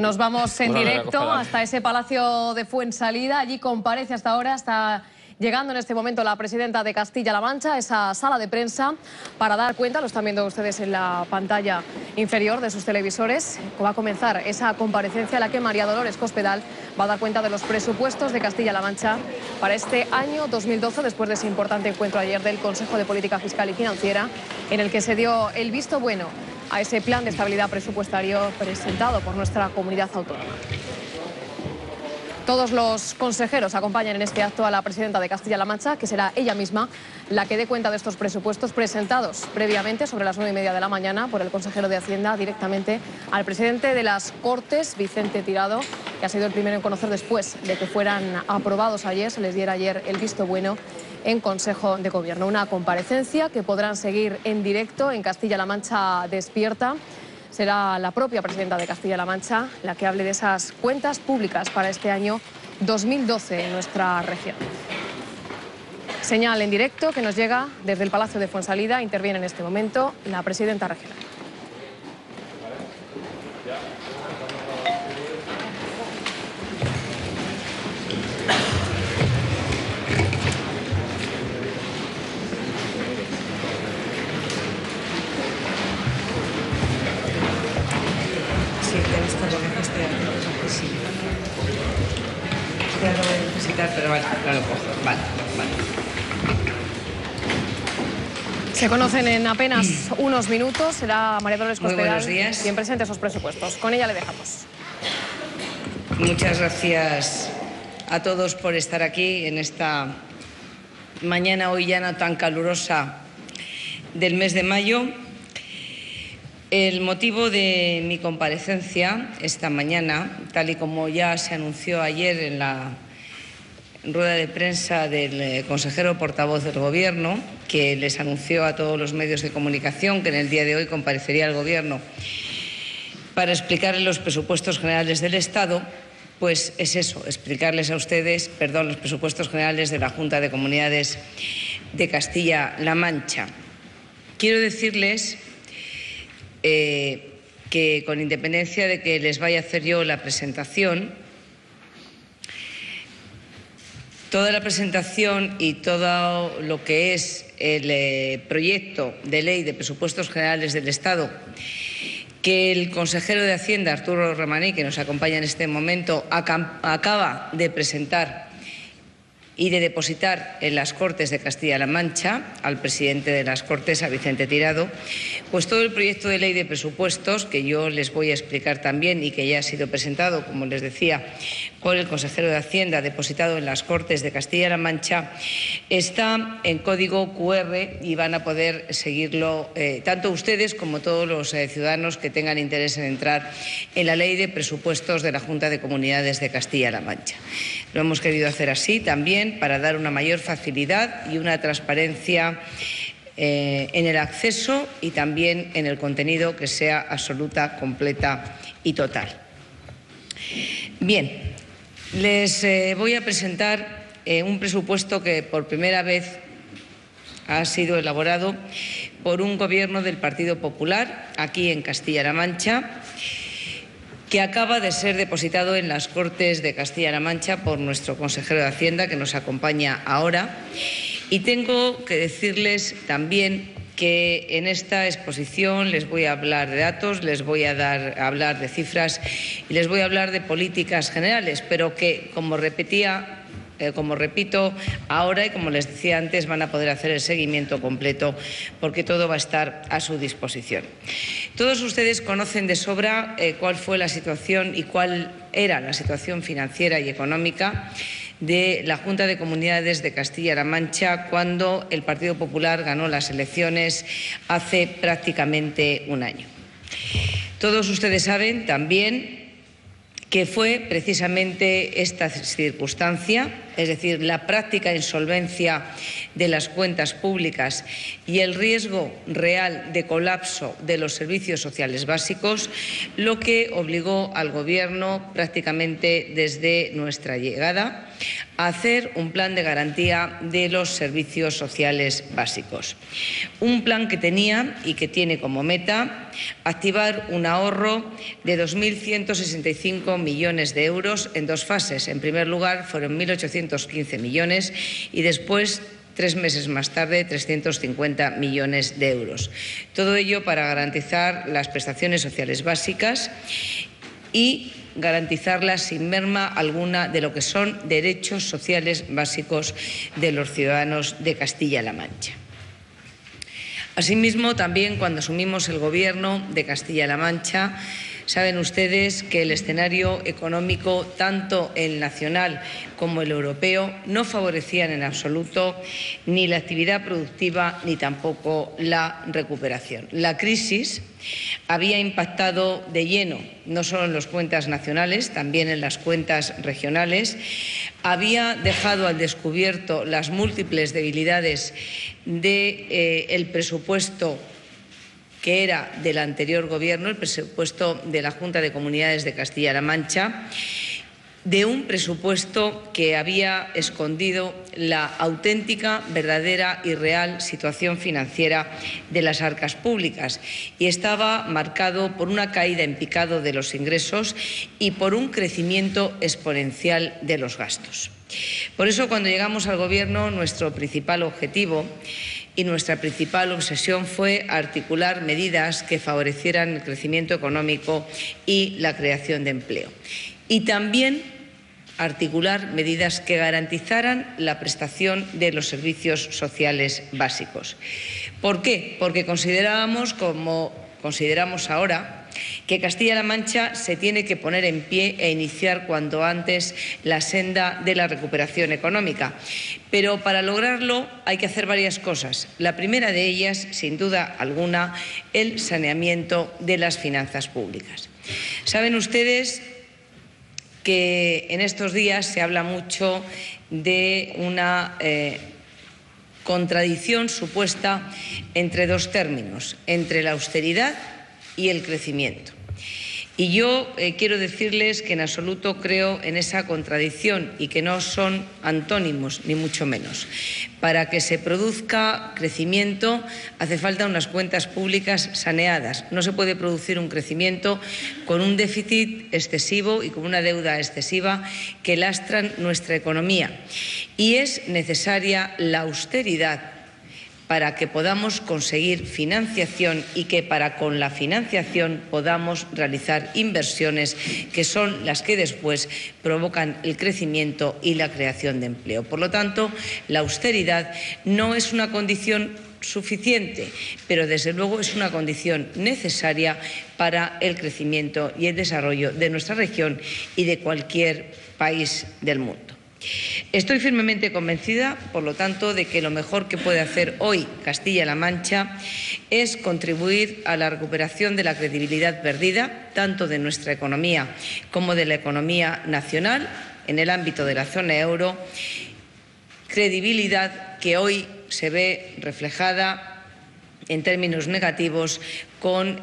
Nos vamos en directo hasta ese Palacio de Fuensalida. Allí comparece hasta ahora, está llegando en este momento la presidenta de Castilla-La Mancha, esa sala de prensa, para dar cuenta, lo están viendo ustedes en la pantalla inferior de sus televisores, va a comenzar esa comparecencia en la que María Dolores Cospedal va a dar cuenta de los presupuestos de Castilla-La Mancha para este año 2012, después de ese importante encuentro ayer del Consejo de Política Fiscal y Financiera, en el que se dio el visto bueno a ese plan de estabilidad presupuestario presentado por nuestra comunidad autónoma. Todos los consejeros acompañan en este acto a la presidenta de Castilla-La Mancha, que será ella misma la que dé cuenta de estos presupuestos presentados previamente sobre las 9:30 de la mañana por el consejero de Hacienda directamente al presidente de las Cortes, Vicente Tirado, que ha sido el primero en conocer después de que fueran aprobados ayer, se les diera ayer el visto bueno en Consejo de Gobierno. Una comparecencia que podrán seguir en directo en Castilla-La Mancha Despierta. Será la propia presidenta de Castilla-La Mancha la que hable de esas cuentas públicas para este año 2012 en nuestra región. Señal en directo que nos llega desde el Palacio de Fuensalida. Interviene en este momento la presidenta regional. Sí, te he visto lo que estoy haciendo, sí. Ya lo voy a necesitar, pero vale, no lo cojo. Vale. Se conocen en apenas unos minutos. Será María Dolores Cospedal quien presente esos presupuestos. Con ella le dejamos. Muchas gracias a todos por estar aquí en esta mañana hoy ya no tan calurosa del mes de mayo. El motivo de mi comparecencia esta mañana, tal y como ya se anunció ayer en la rueda de prensa del consejero portavoz del Gobierno, que les anunció a todos los medios de comunicación que en el día de hoy comparecería el Gobierno para explicarles los presupuestos generales del Estado, pues es eso, explicarles a ustedes, los presupuestos generales de la Junta de Comunidades de Castilla-La Mancha. Quiero decirles que con independencia de que les vaya a hacer yo la presentación, toda la presentación y todo lo que es el proyecto de ley de presupuestos generales del Estado que el consejero de Hacienda, Arturo Romaní, que nos acompaña en este momento, acaba de presentar y de depositar en las Cortes de Castilla-La Mancha al presidente de las Cortes, a Vicente Tirado, pues todo el proyecto de ley de presupuestos, que yo les voy a explicar también y que ya ha sido presentado, como les decía, por el consejero de Hacienda, depositado en las Cortes de Castilla-La Mancha, está en código QR y van a poder seguirlo tanto ustedes como todos los ciudadanos que tengan interés en entrar en la ley de presupuestos de la Junta de Comunidades de Castilla-La Mancha. Lo hemos querido hacer así también para dar una mayor facilidad y una transparencia en el acceso y también en el contenido que sea absoluta, completa y total. Bien, les voy a presentar un presupuesto que por primera vez ha sido elaborado por un gobierno del Partido Popular aquí en Castilla-La Mancha, que acaba de ser depositado en las Cortes de Castilla-La Mancha por nuestro consejero de Hacienda, que nos acompaña ahora. Y tengo que decirles también que en esta exposición les voy a hablar de datos, les voy a hablar de cifras y les voy a hablar de políticas generales, pero que, como repito ahora y como les decía antes, van a poder hacer el seguimiento completo porque todo va a estar a su disposición. Todos ustedes conocen de sobra cuál fue la situación y cuál era la situación financiera y económica de la Junta de Comunidades de Castilla-La Mancha cuando el Partido Popular ganó las elecciones hace prácticamente un año. Todos ustedes saben también que fue precisamente esta circunstancia es decir, la práctica insolvencia de las cuentas públicas y el riesgo real de colapso de los servicios sociales básicos, lo que obligó al Gobierno, prácticamente desde nuestra llegada, a hacer un plan de garantía de los servicios sociales básicos. Un plan que tenía y que tiene como meta activar un ahorro de 2.165 millones de euros en dos fases. En primer lugar, fueron 1.815 millones y después, 3 meses más tarde, 350 millones de euros. Todo ello para garantizar las prestaciones sociales básicas y garantizarlas sin merma alguna de lo que son derechos sociales básicos de los ciudadanos de Castilla-La Mancha. Asimismo, también cuando asumimos el Gobierno de Castilla-La Mancha, saben ustedes que el escenario económico, tanto el nacional como el europeo, no favorecían en absoluto ni la actividad productiva ni tampoco la recuperación. La crisis había impactado de lleno no solo en las cuentas nacionales, también en las cuentas regionales, había dejado al descubierto las múltiples debilidades del presupuesto que era del anterior Gobierno, el presupuesto de la Junta de Comunidades de Castilla-La Mancha, de un presupuesto que había escondido la auténtica, verdadera y real situación financiera de las arcas públicas y estaba marcado por una caída en picado de los ingresos y por un crecimiento exponencial de los gastos. Por eso, cuando llegamos al Gobierno, nuestro principal objetivo y nuestra principal obsesión fue articular medidas que favorecieran el crecimiento económico y la creación de empleo. Y también articular medidas que garantizaran la prestación de los servicios sociales básicos. ¿Por qué? Porque considerábamos, como consideramos ahora, que Castilla-La Mancha se tiene que poner en pie e iniciar cuanto antes la senda de la recuperación económica. Pero para lograrlo hay que hacer varias cosas. La primera de ellas, sin duda alguna, el saneamiento de las finanzas públicas. Saben ustedes que en estos días se habla mucho de una contradicción supuesta entre dos términos, entre la austeridad y el crecimiento. Y yo quiero decirles que en absoluto creo en esa contradicción y que no son antónimos, ni mucho menos. Para que se produzca crecimiento hace falta unas cuentas públicas saneadas. No se puede producir un crecimiento con un déficit excesivo y con una deuda excesiva que lastran nuestra economía. Y es necesaria la austeridad para que podamos conseguir financiación y que con la financiación podamos realizar inversiones que son las que después provocan el crecimiento y la creación de empleo. Por lo tanto, la austeridad no es una condición suficiente, pero desde luego es una condición necesaria para el crecimiento y el desarrollo de nuestra región y de cualquier país del mundo. Estoy firmemente convencida, por lo tanto, de que lo mejor que puede hacer hoy Castilla-La Mancha es contribuir a la recuperación de la credibilidad perdida, tanto de nuestra economía como de la economía nacional, en el ámbito de la zona euro, credibilidad que hoy se ve reflejada en términos negativos con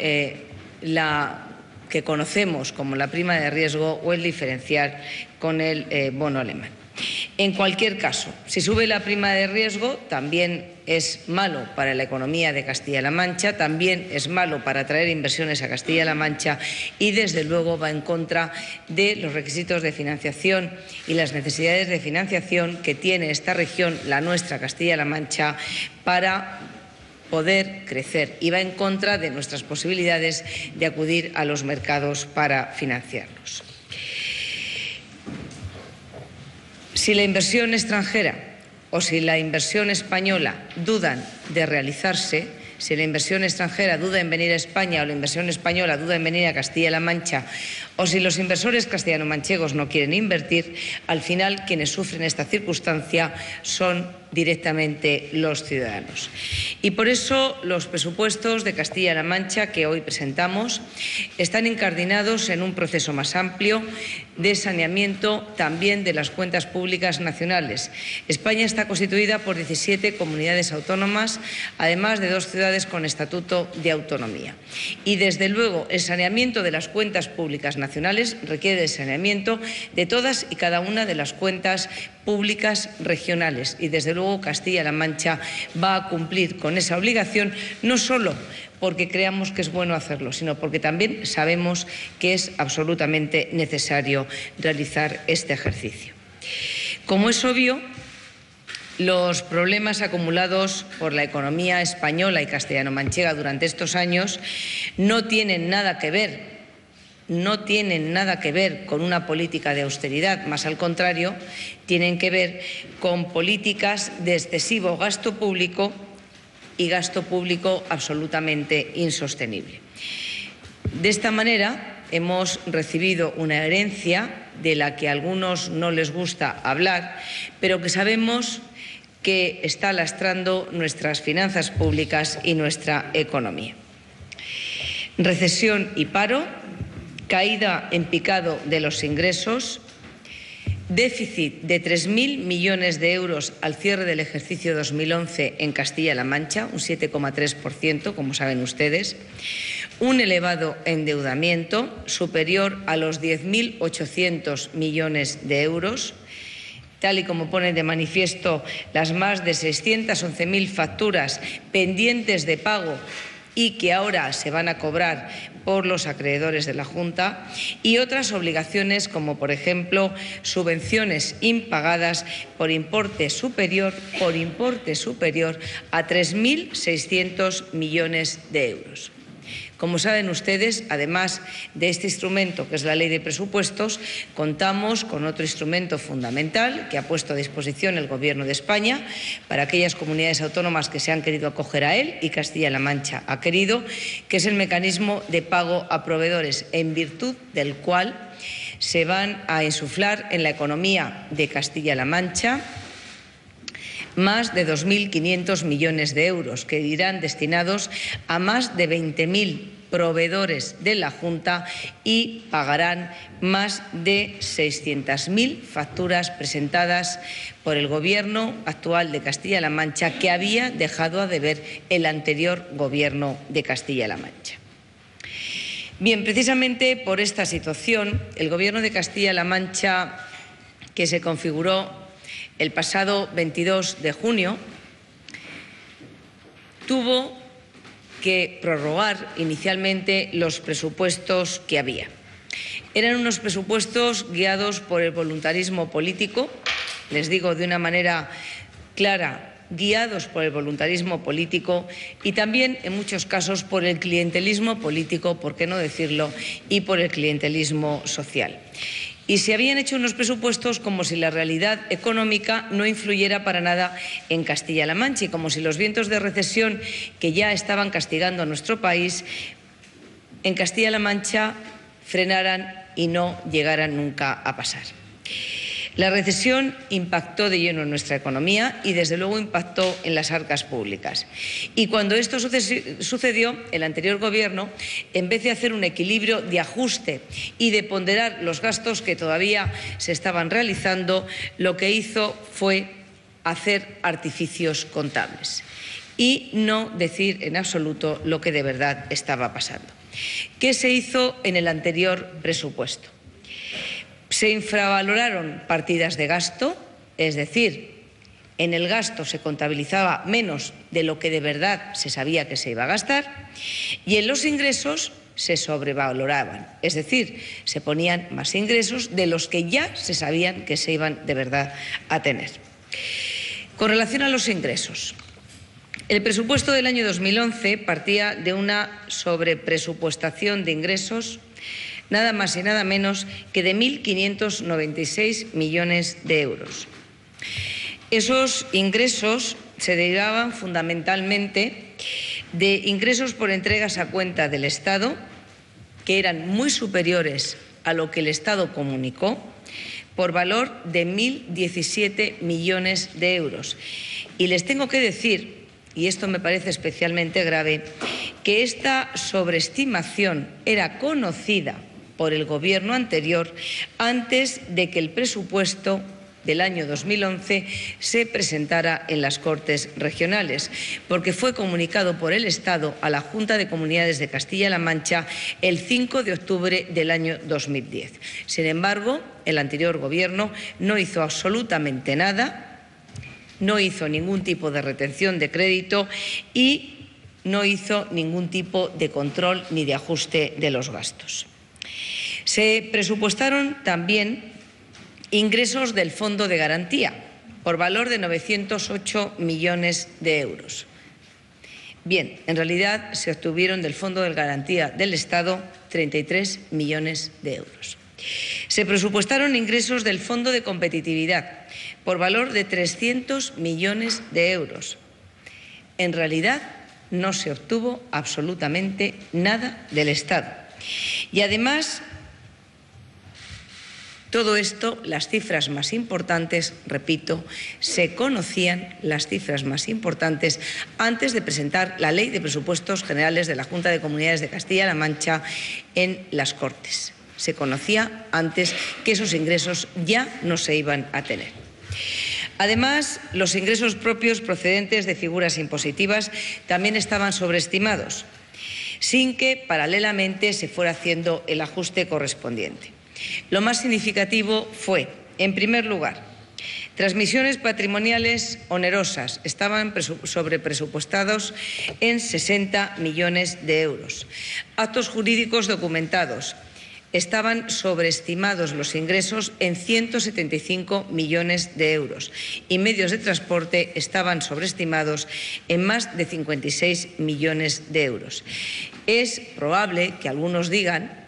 la que conocemos como la prima de riesgo o el diferencial con el bono alemán. En cualquier caso, si sube la prima de riesgo, también es malo para la economía de Castilla-La Mancha, también es malo para atraer inversiones a Castilla-La Mancha y, desde luego, va en contra de los requisitos de financiación y las necesidades de financiación que tiene esta región, la nuestra, Castilla-La Mancha, para poder crecer, y va en contra de nuestras posibilidades de acudir a los mercados para financiarlos. Si la inversión extranjera o si la inversión española dudan de realizarse, si la inversión extranjera duda en venir a España o la inversión española duda en venir a Castilla-La Mancha, o si los inversores castellano-manchegos no quieren invertir, al final quienes sufren esta circunstancia son directamente los ciudadanos. Y por eso los presupuestos de Castilla-La Mancha que hoy presentamos están incardinados en un proceso más amplio de saneamiento también de las cuentas públicas nacionales. España está constituida por 17 comunidades autónomas, además de 2 ciudades con estatuto de autonomía. Y desde luego el saneamiento de las cuentas públicas nacionales requiere el saneamiento de todas y cada una de las cuentas públicas regionales y desde luego Castilla-La Mancha va a cumplir con esa obligación, no solo porque creamos que es bueno hacerlo, sino porque también sabemos que es absolutamente necesario realizar este ejercicio. Como es obvio, los problemas acumulados por la economía española y castellano-manchega durante estos años no tienen nada que ver con una política de austeridad, más al contrario, tienen que ver con políticas de excesivo gasto público y gasto público absolutamente insostenible. De esta manera, hemos recibido una herencia de la que a algunos no les gusta hablar, pero que sabemos que está lastrando nuestras finanzas públicas y nuestra economía. Recesión y paro, caída en picado de los ingresos, déficit de 3.000 millones de euros al cierre del ejercicio 2011 en Castilla-La Mancha, un 7,3%, como saben ustedes, un elevado endeudamiento superior a los 10.800 millones de euros, tal y como ponen de manifiesto las más de 611.000 facturas pendientes de pago y que ahora se van a cobrar por los acreedores de la Junta, y otras obligaciones como, por ejemplo, subvenciones impagadas por importe superior a 3.600 millones de euros. Como saben ustedes, además de este instrumento, que es la Ley de Presupuestos, contamos con otro instrumento fundamental que ha puesto a disposición el Gobierno de España para aquellas comunidades autónomas que se han querido acoger a él, y Castilla-La Mancha ha querido, que es el mecanismo de pago a proveedores, en virtud del cual se van a insuflar en la economía de Castilla-La Mancha más de 2.500 millones de euros que irán destinados a más de 20.000 proveedores de la Junta y pagarán más de 600.000 facturas presentadas por el Gobierno actual de Castilla-La Mancha, que había dejado a deber el anterior Gobierno de Castilla-La Mancha. Bien, precisamente por esta situación, el Gobierno de Castilla-La Mancha, que se configuró el pasado 22 de junio, tuvo que prorrogar inicialmente los presupuestos que había. Eran unos presupuestos guiados por el voluntarismo político, les digo de una manera clara, guiados por el voluntarismo político y también, en muchos casos, por el clientelismo político, por qué no decirlo, y por el clientelismo social. Y se habían hecho unos presupuestos como si la realidad económica no influyera para nada en Castilla-La Mancha y como si los vientos de recesión que ya estaban castigando a nuestro país en Castilla-La Mancha frenaran y no llegaran nunca a pasar. La recesión impactó de lleno en nuestra economía y, desde luego, impactó en las arcas públicas. Y cuando esto sucedió, el anterior Gobierno, en vez de hacer un equilibrio de ajuste y de ponderar los gastos que todavía se estaban realizando, lo que hizo fue hacer artificios contables y no decir en absoluto lo que de verdad estaba pasando. ¿Qué se hizo en el anterior presupuesto? Se infravaloraron partidas de gasto, es decir, en el gasto se contabilizaba menos de lo que de verdad se sabía que se iba a gastar, y en los ingresos se sobrevaloraban, es decir, se ponían más ingresos de los que ya se sabían que se iban de verdad a tener. Con relación a los ingresos, el presupuesto del año 2011 partía de una sobrepresupuestación de ingresos nada más y nada menos que de 1.596 millones de euros. Esos ingresos se derivaban fundamentalmente de ingresos por entregas a cuenta del Estado, que eran muy superiores a lo que el Estado comunicó, por valor de 1.017 millones de euros. Y les tengo que decir, y esto me parece especialmente grave, que esta sobreestimación era conocida por el Gobierno anterior antes de que el presupuesto del año 2011 se presentara en las Cortes Regionales, porque fue comunicado por el Estado a la Junta de Comunidades de Castilla-La Mancha el 5 de octubre del año 2010. Sin embargo, el anterior Gobierno no hizo absolutamente nada, no hizo ningún tipo de retención de crédito y no hizo ningún tipo de control ni de ajuste de los gastos. Se presupuestaron también ingresos del Fondo de Garantía por valor de 908 millones de euros. Bien, en realidad se obtuvieron del Fondo de Garantía del Estado 33 millones de euros. Se presupuestaron ingresos del Fondo de Competitividad por valor de 300 millones de euros. En realidad no se obtuvo absolutamente nada del Estado. Y además, todo esto, las cifras más importantes, repito, se conocían las cifras más importantes antes de presentar la Ley de Presupuestos Generales de la Junta de Comunidades de Castilla-La Mancha en las Cortes. Se conocía antes que esos ingresos ya no se iban a tener. Además, los ingresos propios procedentes de figuras impositivas también estaban sobreestimados, sin que paralelamente se fuera haciendo el ajuste correspondiente. Lo más significativo fue, en primer lugar, transmisiones patrimoniales onerosas, estaban sobrepresupuestados en 60 millones de euros. Actos jurídicos documentados, estaban sobreestimados los ingresos en 175 millones de euros y medios de transporte estaban sobreestimados en más de 56 millones de euros. Es probable que algunos digan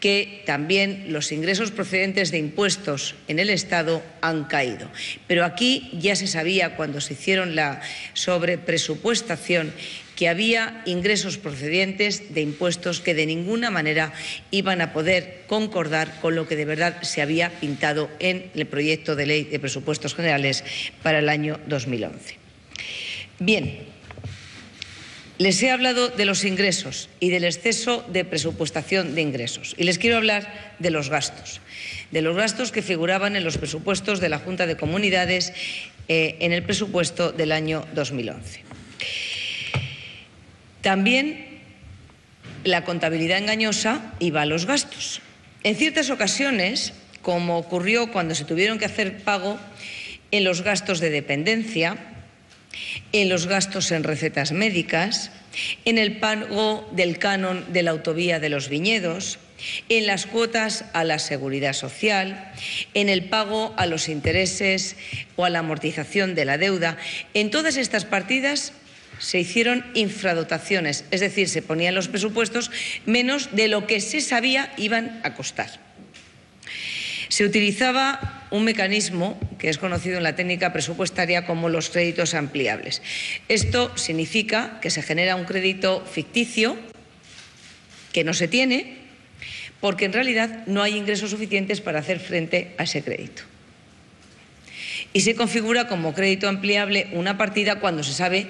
que también los ingresos procedentes de impuestos en el Estado han caído. Pero aquí ya se sabía, cuando se hicieron la sobrepresupuestación, que había ingresos procedentes de impuestos que de ninguna manera iban a poder concordar con lo que de verdad se había pintado en el proyecto de Ley de Presupuestos Generales para el año 2011. Bien. Les he hablado de los ingresos y del exceso de presupuestación de ingresos. Y les quiero hablar de los gastos que figuraban en los presupuestos de la Junta de Comunidades en el presupuesto del año 2011. También la contabilidad engañosa iba a los gastos. En ciertas ocasiones, como ocurrió cuando se tuvieron que hacer pago en los gastos de dependencia, en los gastos en recetas médicas, en el pago del canon de la autovía de los Viñedos, en las cuotas a la seguridad social, en el pago a los intereses o a la amortización de la deuda. En todas estas partidas se hicieron infradotaciones, es decir, se ponían los presupuestos menos de lo que se sabía iban a costar. Se utilizaba un mecanismo que es conocido en la técnica presupuestaria como los créditos ampliables. Esto significa que se genera un crédito ficticio que no se tiene porque en realidad no hay ingresos suficientes para hacer frente a ese crédito. Y se configura como crédito ampliable una partida cuando se sabe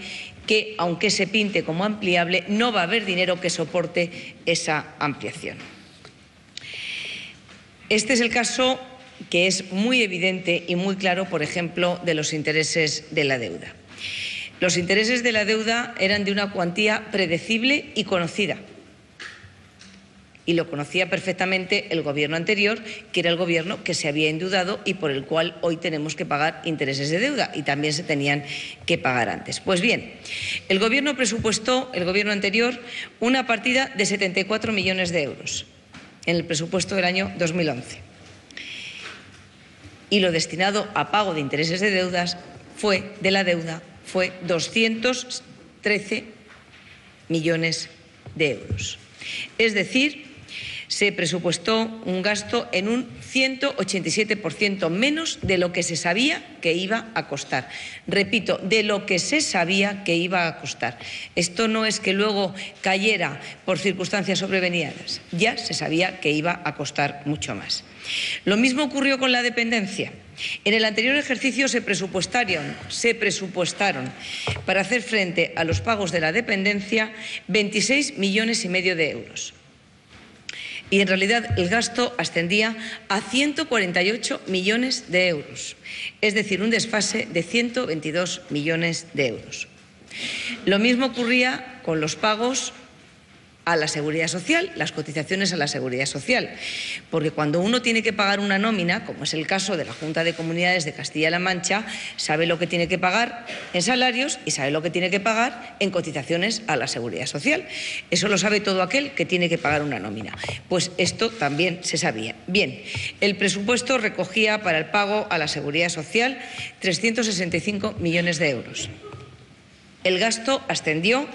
que, aunque se pinte como ampliable, no va a haber dinero que soporte esa ampliación. Este es el caso que es muy evidente y muy claro, por ejemplo, de los intereses de la deuda. Los intereses de la deuda eran de una cuantía predecible y conocida. Y lo conocía perfectamente el Gobierno anterior, que era el Gobierno que se había endeudado y por el cual hoy tenemos que pagar intereses de deuda y también se tenían que pagar antes. Pues bien, el Gobierno presupuestó, el Gobierno anterior, una partida de 74 millones de euros en el presupuesto del año 2011. Y lo destinado a pago de intereses de deudas fue 213 millones de euros. Es decir, se presupuestó un gasto en un 187% menos de lo que se sabía que iba a costar. Repito, de lo que se sabía que iba a costar. Esto no es que luego cayera por circunstancias sobrevenidas, ya se sabía que iba a costar mucho más. Lo mismo ocurrió con la dependencia. En el anterior ejercicio se presupuestaron para hacer frente a los pagos de la dependencia 26,5 millones de euros. Y en realidad el gasto ascendía a 148 millones de euros, es decir, un desfase de 122 millones de euros. Lo mismo ocurría con los pagos a la Seguridad Social, las cotizaciones a la Seguridad Social, porque cuando uno tiene que pagar una nómina, como es el caso de la Junta de Comunidades de Castilla-La Mancha, sabe lo que tiene que pagar en salarios y sabe lo que tiene que pagar en cotizaciones a la Seguridad Social. Eso lo sabe todo aquel que tiene que pagar una nómina. Pues esto también se sabía. Bien, el presupuesto recogía para el pago a la Seguridad Social 365 millones de euros. El gasto ascendió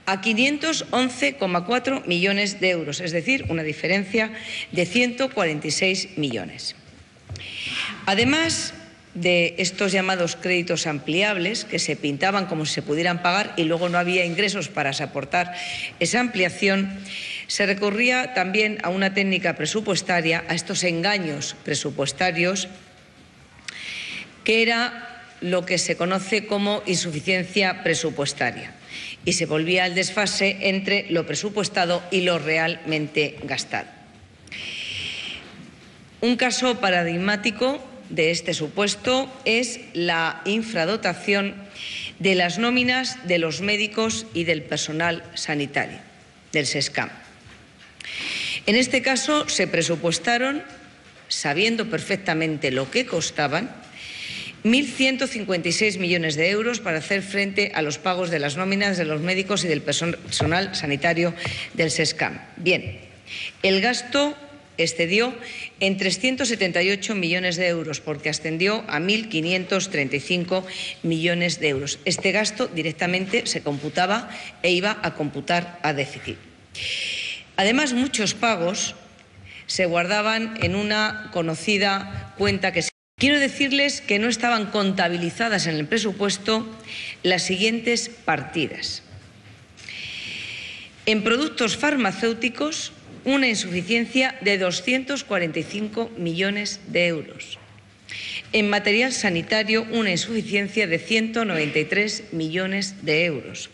a 511,4 millones de euros, es decir, una diferencia de 146 millones. Además de estos llamados créditos ampliables, que se pintaban como si se pudieran pagar y luego no había ingresos para soportar esa ampliación, se recurría también a una técnica presupuestaria, a estos engaños presupuestarios, que era lo que se conoce como insuficiencia presupuestaria, y se volvía al desfase entre lo presupuestado y lo realmente gastado. Un caso paradigmático de este supuesto es la infradotación de las nóminas de los médicos y del personal sanitario, del SESCAM. En este caso se presupuestaron, sabiendo perfectamente lo que costaban, 1.156 millones de euros para hacer frente a los pagos de las nóminas de los médicos y del personal sanitario del SESCAM. Bien, el gasto excedió en 378 millones de euros porque ascendió a 1.535 millones de euros. Este gasto directamente se computaba e iba a computar a déficit. Además, muchos pagos se guardaban en una conocida cuenta que se... Quiero decirles que no estaban contabilizadas en el presupuesto las siguientes partidas. En productos farmacéuticos, una insuficiencia de 245 millones de euros. En material sanitario, una insuficiencia de 193 millones de euros.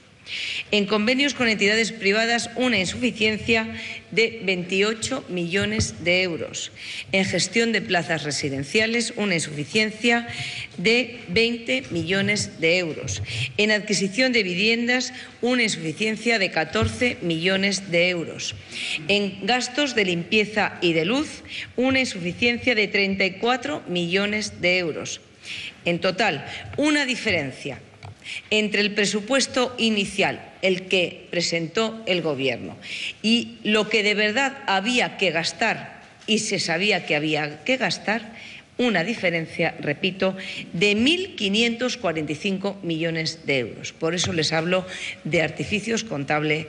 En convenios con entidades privadas, una insuficiencia de 28 millones de euros. En gestión de plazas residenciales, una insuficiencia de 20 millones de euros. En adquisición de viviendas, una insuficiencia de 14 millones de euros. En gastos de limpieza y de luz, una insuficiencia de 34 millones de euros. En total, una diferencia entre el presupuesto inicial, el que presentó el Gobierno, y lo que de verdad había que gastar y se sabía que había que gastar, una diferencia, repito, de 1.545 millones de euros. Por eso les hablo de artificios contables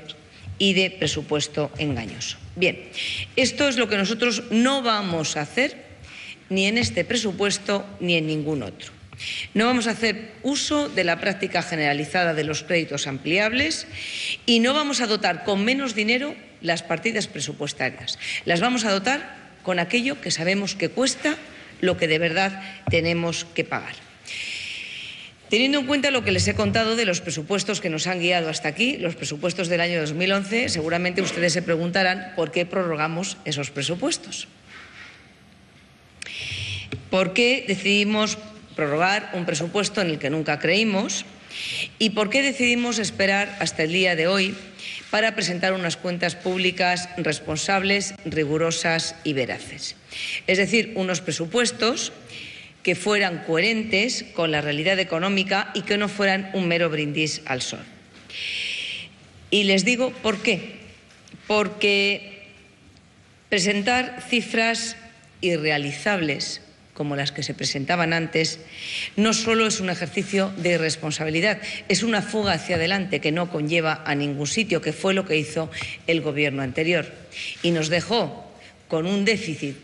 y de presupuesto engañoso. Bien, esto es lo que nosotros no vamos a hacer ni en este presupuesto ni en ningún otro. No vamos a hacer uso de la práctica generalizada de los créditos ampliables y no vamos a dotar con menos dinero las partidas presupuestarias. Las vamos a dotar con aquello que sabemos que cuesta lo que de verdad tenemos que pagar. Teniendo en cuenta lo que les he contado de los presupuestos que nos han guiado hasta aquí, los presupuestos del año 2011, seguramente ustedes se preguntarán por qué prorrogamos esos presupuestos. ¿Por qué decidimos prorrogar un presupuesto en el que nunca creímos? ¿Y por qué decidimos esperar hasta el día de hoy para presentar unas cuentas públicas responsables, rigurosas y veraces? Es decir, unos presupuestos que fueran coherentes con la realidad económica y que no fueran un mero brindis al sol. Y les digo por qué. Porque presentar cifras irrealizables como las que se presentaban antes, no solo es un ejercicio de irresponsabilidad, es una fuga hacia adelante que no conlleva a ningún sitio, que fue lo que hizo el Gobierno anterior. Y nos dejó con un déficit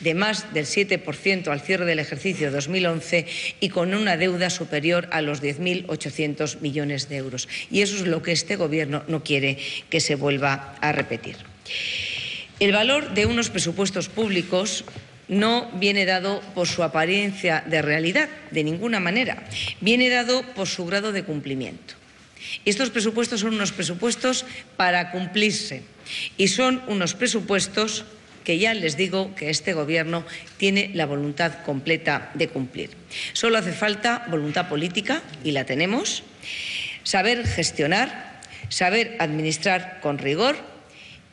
de más del 7% al cierre del ejercicio 2011 y con una deuda superior a los 10.800 millones de euros. Y eso es lo que este Gobierno no quiere que se vuelva a repetir. El valor de unos presupuestos públicos no viene dado por su apariencia de realidad, de ninguna manera. Viene dado por su grado de cumplimiento. Y estos presupuestos son unos presupuestos para cumplirse y son unos presupuestos que ya les digo que este Gobierno tiene la voluntad completa de cumplir. Solo hace falta voluntad política, y la tenemos, saber gestionar, saber administrar con rigor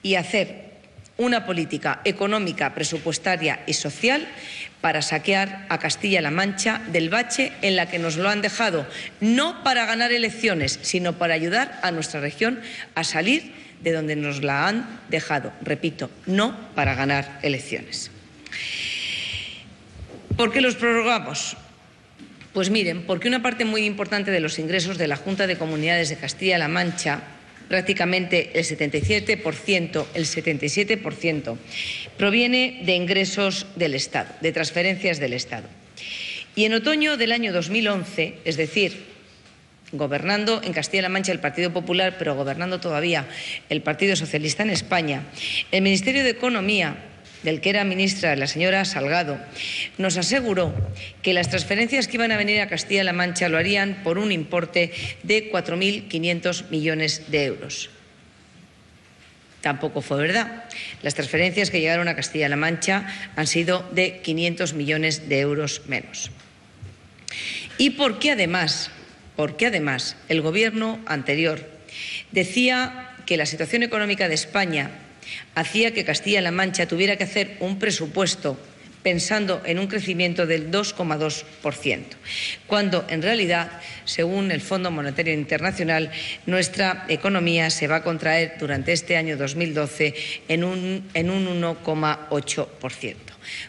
y hacer una política económica, presupuestaria y social para saquear a Castilla-La Mancha del bache en la que nos lo han dejado, no para ganar elecciones, sino para ayudar a nuestra región a salir de donde nos la han dejado. Repito, no para ganar elecciones. ¿Por qué los prorrogamos? Pues miren, porque una parte muy importante de los ingresos de la Junta de Comunidades de Castilla-La Mancha, prácticamente el 77%, proviene de ingresos del Estado, de transferencias del Estado. Y en otoño del año 2011, es decir, gobernando en Castilla-La Mancha el Partido Popular, pero gobernando todavía el Partido Socialista en España, el Ministerio de Economía, del que era ministra la señora Salgado, nos aseguró que las transferencias que iban a venir a Castilla-La Mancha lo harían por un importe de 4.500 millones de euros. Tampoco fue verdad. Las transferencias que llegaron a Castilla-La Mancha han sido de 500 millones de euros menos. Y porque además el Gobierno anterior decía que la situación económica de España hacía que Castilla-La Mancha tuviera que hacer un presupuesto pensando en un crecimiento del 2,2%, cuando en realidad, según el Fondo Monetario Internacional, nuestra economía se va a contraer durante este año 2012 en un 1,8%.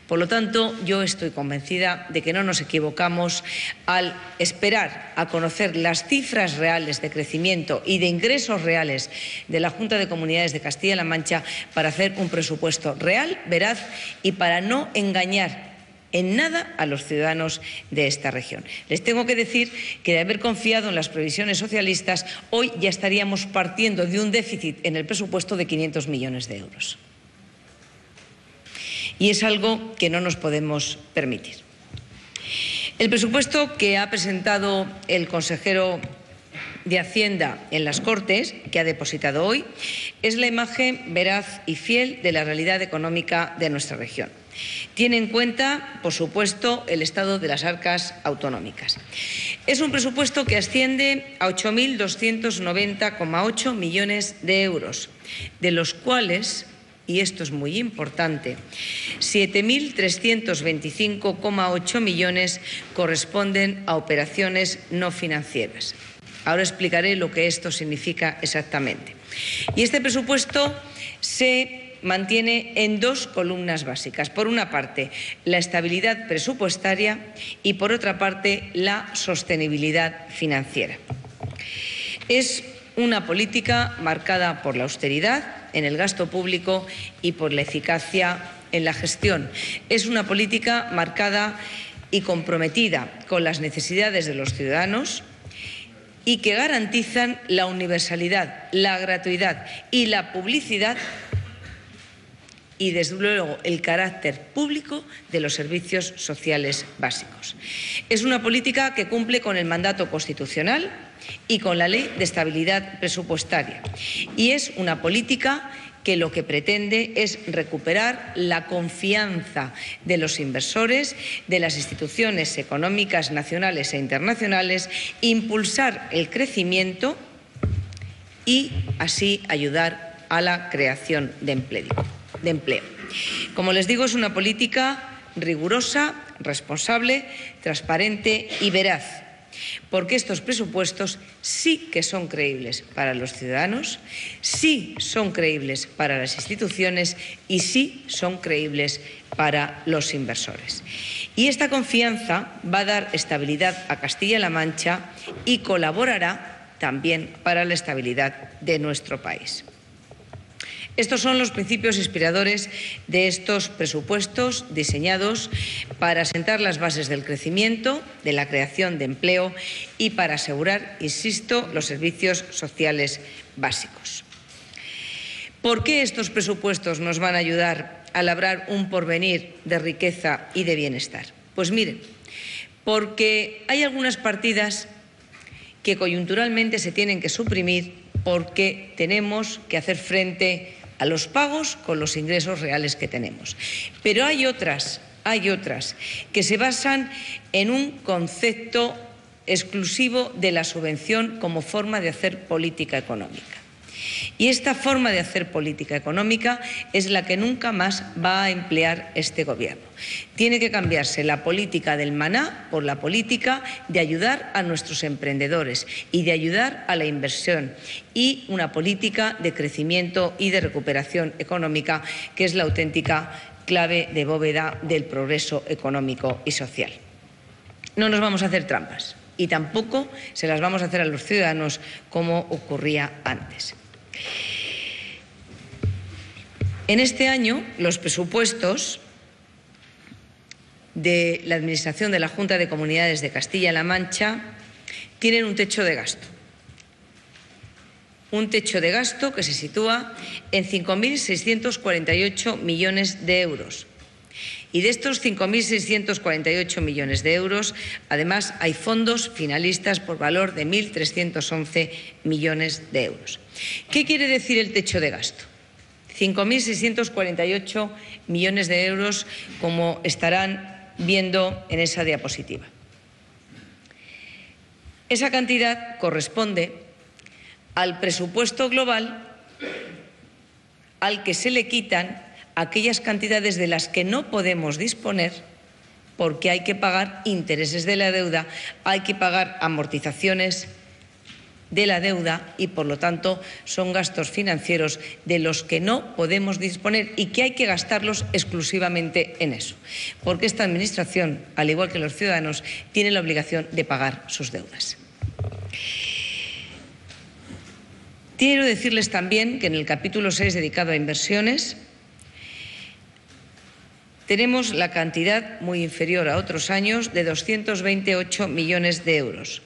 Por lo tanto, yo estoy convencida de que no nos equivocamos al esperar a conocer las cifras reales de crecimiento y de ingresos reales de la Junta de Comunidades de Castilla-La Mancha para hacer un presupuesto real, veraz y para no engañar en nada a los ciudadanos de esta región. Les tengo que decir que de haber confiado en las previsiones socialistas, hoy ya estaríamos partiendo de un déficit en el presupuesto de 500 millones de euros. Y es algo que no nos podemos permitir. El presupuesto que ha presentado el consejero de Hacienda en las Cortes, que ha depositado hoy, es la imagen veraz y fiel de la realidad económica de nuestra región. Tiene en cuenta, por supuesto, el estado de las arcas autonómicas. Es un presupuesto que asciende a 8.290,8 millones de euros, de los cuales, y esto es muy importante, 7.325,8 millones corresponden a operaciones no financieras. Ahora explicaré lo que esto significa exactamente. Y este presupuesto se mantiene en dos columnas básicas. Por una parte, la estabilidad presupuestaria y, por otra parte, la sostenibilidad financiera. Es una política marcada por la austeridad en el gasto público y por la eficacia en la gestión. Es una política marcada y comprometida con las necesidades de los ciudadanos y que garantizan la universalidad, la gratuidad y la publicidad y, desde luego, el carácter público de los servicios sociales básicos. Es una política que cumple con el mandato constitucional y con la Ley de Estabilidad Presupuestaria. Y es una política que lo que pretende es recuperar la confianza de los inversores, de las instituciones económicas nacionales e internacionales, impulsar el crecimiento y así ayudar a la creación de empleo. Como les digo, es una política rigurosa, responsable, transparente y veraz, porque estos presupuestos sí que son creíbles para los ciudadanos, sí son creíbles para las instituciones y sí son creíbles para los inversores. Y esta confianza va a dar estabilidad a Castilla-La Mancha y colaborará también para la estabilidad de nuestro país. Estos son los principios inspiradores de estos presupuestos diseñados para sentar las bases del crecimiento, de la creación de empleo y para asegurar, insisto, los servicios sociales básicos. ¿Por qué estos presupuestos nos van a ayudar a labrar un porvenir de riqueza y de bienestar? Pues miren, porque hay algunas partidas que coyunturalmente se tienen que suprimir porque tenemos que hacer frente a los pagos con los ingresos reales que tenemos. Pero hay otras que se basan en un concepto exclusivo de la subvención como forma de hacer política económica. Y esta forma de hacer política económica es la que nunca más va a emplear este Gobierno. Tiene que cambiarse la política del maná por la política de ayudar a nuestros emprendedores y de ayudar a la inversión, y una política de crecimiento y de recuperación económica que es la auténtica clave de bóveda del progreso económico y social. No nos vamos a hacer trampas y tampoco se las vamos a hacer a los ciudadanos como ocurría antes. En este año, los presupuestos de la Administración de la Junta de Comunidades de Castilla-La Mancha tienen un techo de gasto. Un techo de gasto que se sitúa en 5.648 millones de euros. Y de estos 5.648 millones de euros, además, hay fondos finalistas por valor de 1.311 millones de euros. ¿Qué quiere decir el techo de gasto? 5.648 millones de euros, como estarán viendo en esa diapositiva. Esa cantidad corresponde al presupuesto global al que se le quitan aquellas cantidades de las que no podemos disponer porque hay que pagar intereses de la deuda, hay que pagar amortizaciones de la deuda y, por lo tanto, son gastos financieros de los que no podemos disponer y que hay que gastarlos exclusivamente en eso, porque esta Administración, al igual que los ciudadanos, tiene la obligación de pagar sus deudas. Quiero decirles también que en el capítulo 6 dedicado a inversiones tenemos la cantidad muy inferior a otros años de 228 millones de euros,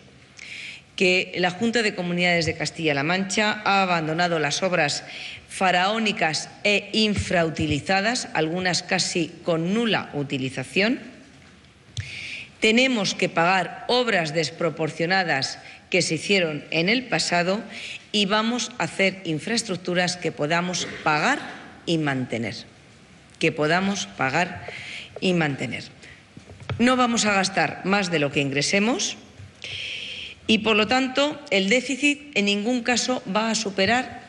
que la Junta de Comunidades de Castilla-La Mancha ha abandonado las obras faraónicas e infrautilizadas, algunas casi con nula utilización. Tenemos que pagar obras desproporcionadas que se hicieron en el pasado y vamos a hacer infraestructuras que podamos pagar y mantener. No vamos a gastar más de lo que ingresemos y, por lo tanto, el déficit en ningún caso va a superar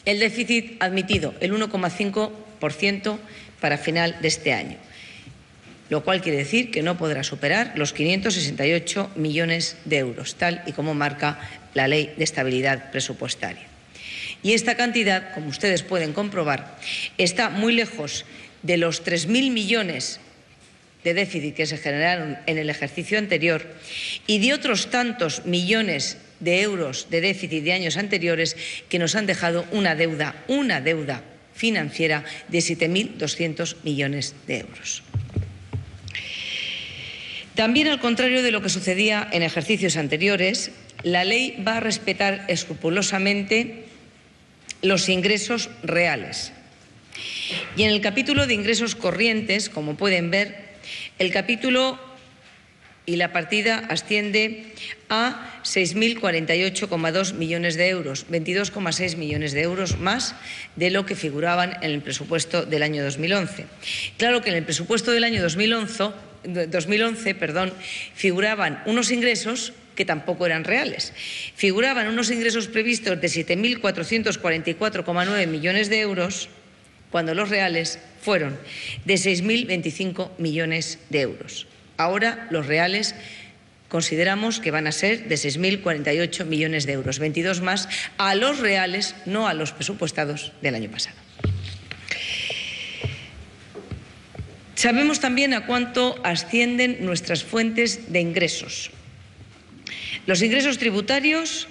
el déficit admitido, el 1,5% para final de este año, lo cual quiere decir que no podrá superar los 568 millones de euros, tal y como marca la Ley de Estabilidad Presupuestaria. Y esta cantidad, como ustedes pueden comprobar, está muy lejos de los 3.000 millones de déficit que se generaron en el ejercicio anterior y de otros tantos millones de euros de déficit de años anteriores que nos han dejado una deuda financiera de 7.200 millones de euros. También, al contrario de lo que sucedía en ejercicios anteriores, la ley va a respetar escrupulosamente los ingresos reales. Y en el capítulo de ingresos corrientes, como pueden ver, el capítulo y la partida asciende a 6.048,2 millones de euros, 22,6 millones de euros más de lo que figuraban en el presupuesto del año 2011. Claro que en el presupuesto del año 2011 figuraban unos ingresos que tampoco eran reales. Figuraban unos ingresos previstos de 7.444,9 millones de euros, cuando los reales fueron de 6.025 millones de euros. Ahora los reales consideramos que van a ser de 6.048 millones de euros, 22 más a los reales, no a los presupuestados del año pasado. Sabemos también a cuánto ascienden nuestras fuentes de ingresos. Los ingresos tributarios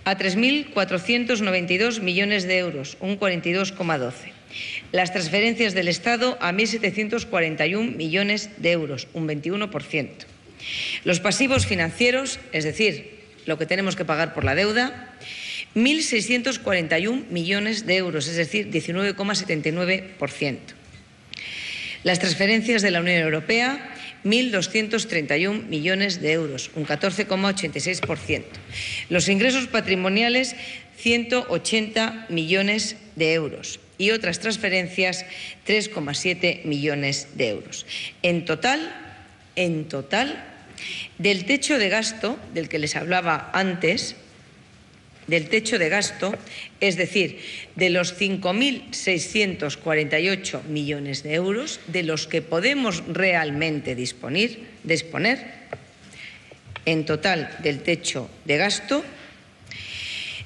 a 3.492 millones de euros, un 42,12%. Las transferencias del Estado a 1.741 millones de euros, un 21%. Los pasivos financieros, es decir, lo que tenemos que pagar por la deuda, 1.641 millones de euros, es decir, 19,79%. Las transferencias de la Unión Europea, 1.231 millones de euros, un 14,86%. Los ingresos patrimoniales, 180 millones de euros. Y otras transferencias, 3,7 millones de euros. En total, del techo de gasto del que les hablaba antes, del techo de gasto, es decir, de los 5.648 millones de euros de los que podemos realmente disponer, en total del techo de gasto,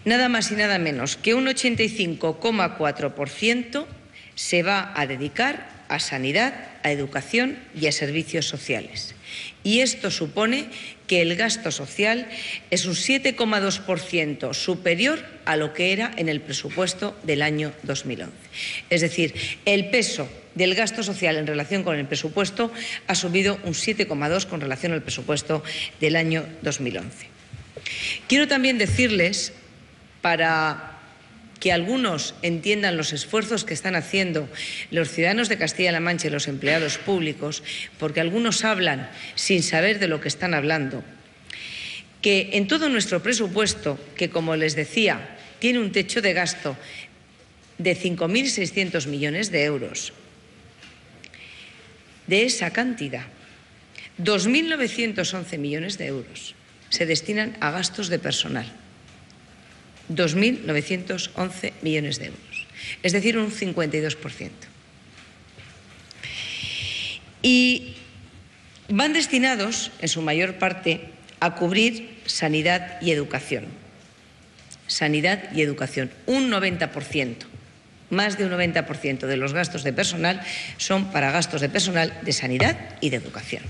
nada más y nada menos que un 85,4% se va a dedicar a sanidad, a educación y a servicios sociales. Y esto supone que el gasto social es un 7,2% superior a lo que era en el presupuesto del año 2011. Es decir, el peso del gasto social en relación con el presupuesto ha subido un 7,2% con relación al presupuesto del año 2011. Quiero también decirles, para que algunos entiendan los esfuerzos que están haciendo los ciudadanos de Castilla-La Mancha y los empleados públicos, porque algunos hablan sin saber de lo que están hablando, que en todo nuestro presupuesto, que como les decía, tiene un techo de gasto de 5.600 millones de euros, de esa cantidad, 2.911 millones de euros se destinan a gastos de personal. 2.911 millones de euros, es decir, un 52%. Y van destinados, en su mayor parte, a cubrir sanidad y educación. Sanidad y educación, un 90%. Más de un 90% de los gastos de personal son para gastos de personal de sanidad y de educación.